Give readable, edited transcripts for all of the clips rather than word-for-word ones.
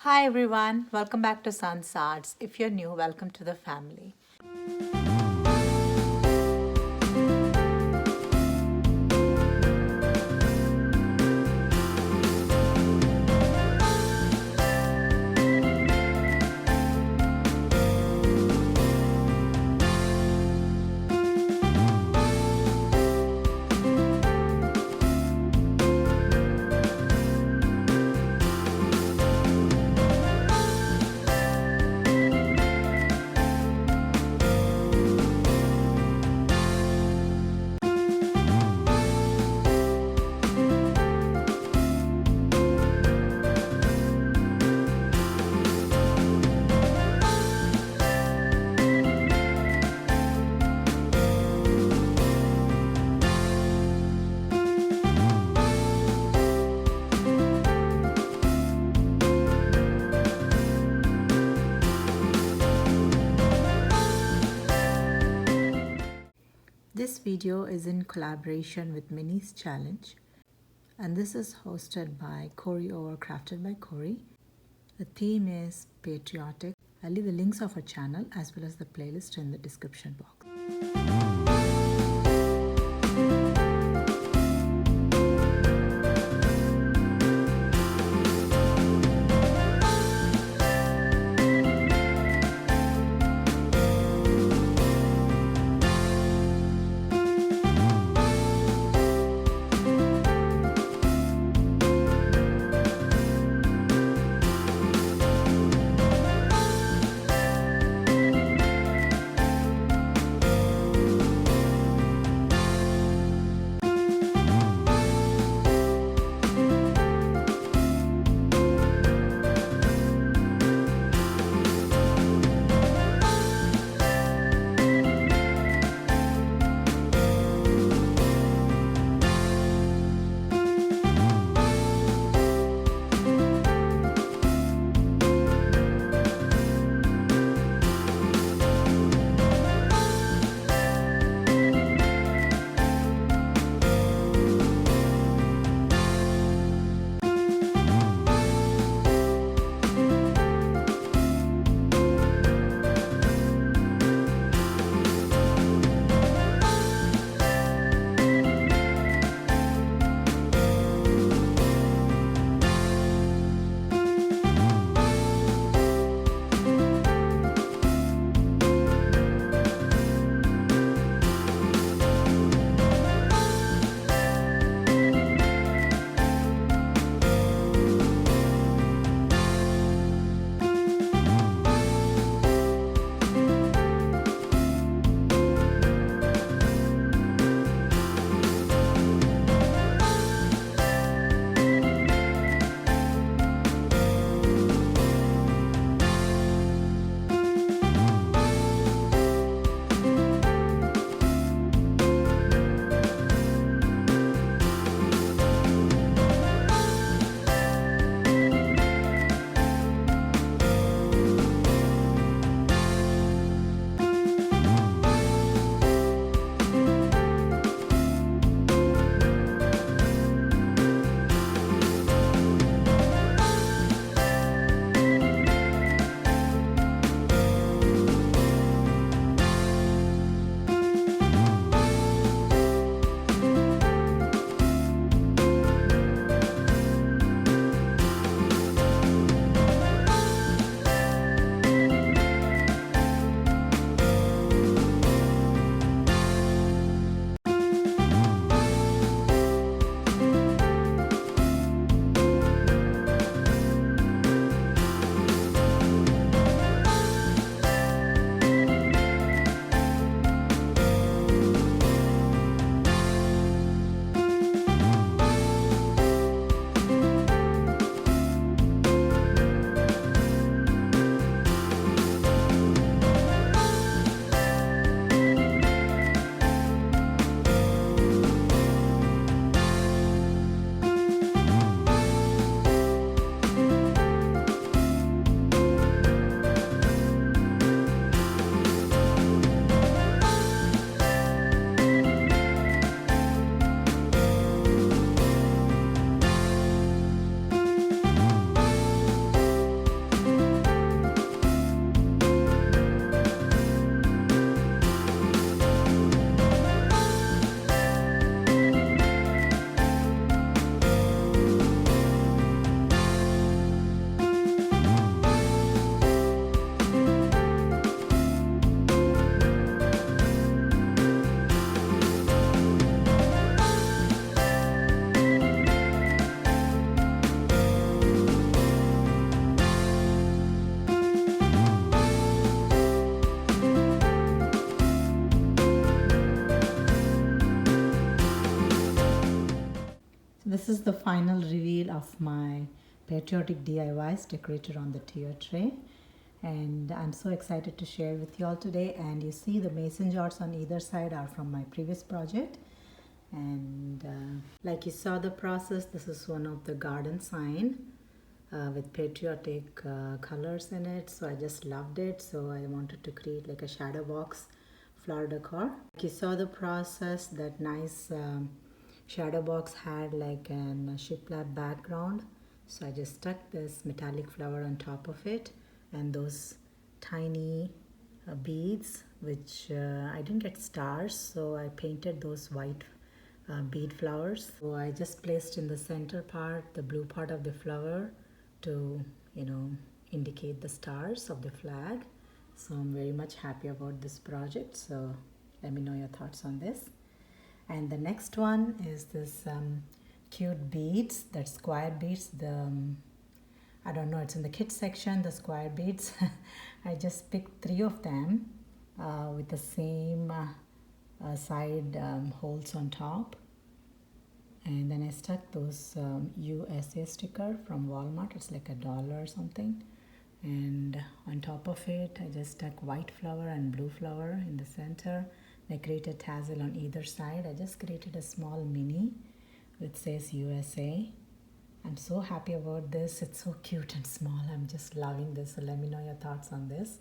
Hi everyone, welcome back to Sun's Arts. If you're new, welcome to the family. This video is in collaboration with Minnie's Challenge, and this is hosted by Corie or crafted by Corie. The theme is patriotic. I'll leave the links of her channel as well as the playlist in the description box. is the final reveal of my Patriotic DIYs decorated on the tier tray. And I'm so excited to share with you all today. And you see the mason jars on either side are from my previous project. And like you saw the process, this is one of the garden sign with patriotic colors in it. So I just loved it. So I wanted to create like a shadow box flower decor. Like you saw the process, that nice shadow box had like a shiplap background. So I just stuck this metallic flower on top of it, and those tiny beads, which I didn't get stars, so I painted those white bead flowers. So I just placed in the center part the blue part of the flower to indicate the stars of the flag. So I'm very much happy about this project. So let me know your thoughts on this. And the next one is this cute beads, that square beads. I don't know, it's in the kids section, the square beads. I just picked 3 of them with the same side holes on top. And then I stuck those USA sticker from Walmart. It's like $1 or something. And on top of it, I just stuck white flower and blue flower in the center. I created a tassel on either side. I just created a small mini which says USA. I'm so happy about this. It's so cute and small. I'm just loving this. So let me know your thoughts on this.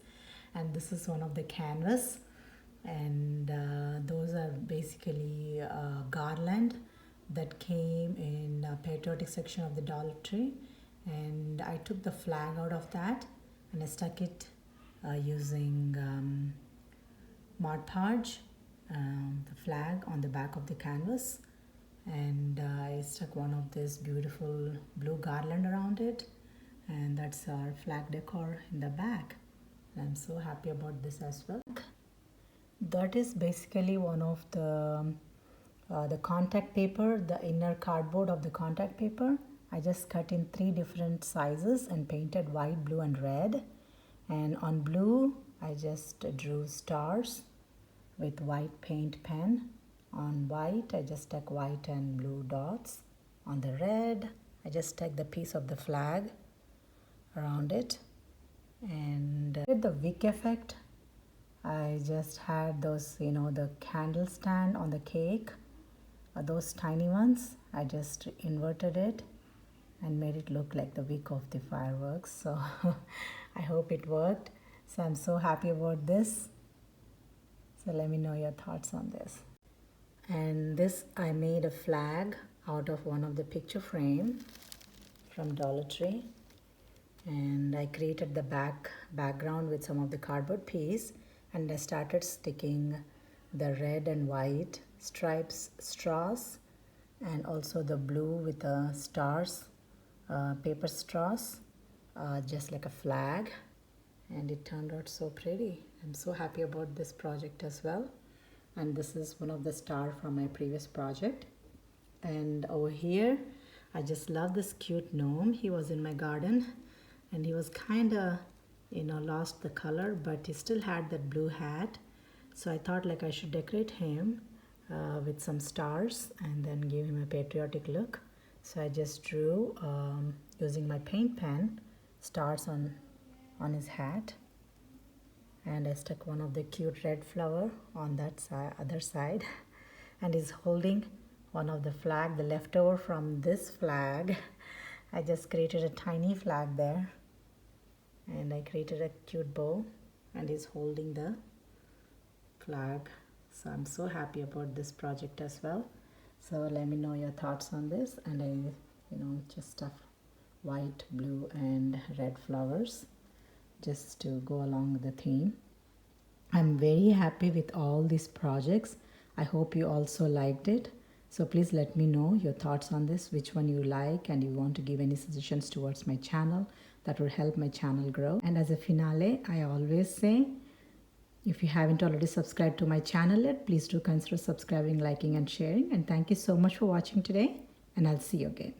And this is one of the canvas. And those are basically garland that came in patriotic section of the Dollar Tree. And I took the flag out of that and I stuck it using Mod Podge, the flag on the back of the canvas. And I stuck one of this beautiful blue garland around it, and that's our flag decor in the back. I'm so happy about this as well. That is basically one of the contact paper, the inner cardboard of the contact paper. I just cut in 3 different sizes and painted white, blue and red. And on blue I just drew stars with white paint pen. On white I just stuck white and blue dots. On the red I just stuck the piece of the flag around it. And with the wick effect, I just had those, the candle stand on the cake, those tiny ones. I just inverted it and made it look like the wick of the fireworks. So I hope it worked. So I'm so happy about this. So let me know your thoughts on this. And this, I made a flag out of one of the picture frame from Dollar Tree. And I created the background with some of the cardboard piece. And I started sticking the red and white stripes straws, and also the blue with the stars paper straws, just like a flag. And it turned out so pretty. I'm so happy about this project as well. And this is one of the star from my previous project. And over here, I just love this cute gnome. He was in my garden and he was kind of, lost the color, but he still had that blue hat. So I thought like I should decorate him with some stars and then give him a patriotic look. So I just drew, using my paint pen, stars on his hat. And I stuck one of the cute red flower on that other side. And he's holding one of the flag, the leftover from this flag. I just created a tiny flag there. And I created a cute bow. And he's holding the flag. So I'm so happy about this project as well. So let me know your thoughts on this. And I, just stuffed white, blue and red flowers just to go along with the theme. I'm very happy with all these projects. I hope you also liked it. So please let me know your thoughts on this, which one you like, and you want to give any suggestions towards my channel. That will help my channel grow. And as a finale, I always say, if you haven't already subscribed to my channel yet, please do consider subscribing, liking and sharing. And thank you so much for watching today, and I'll see you again.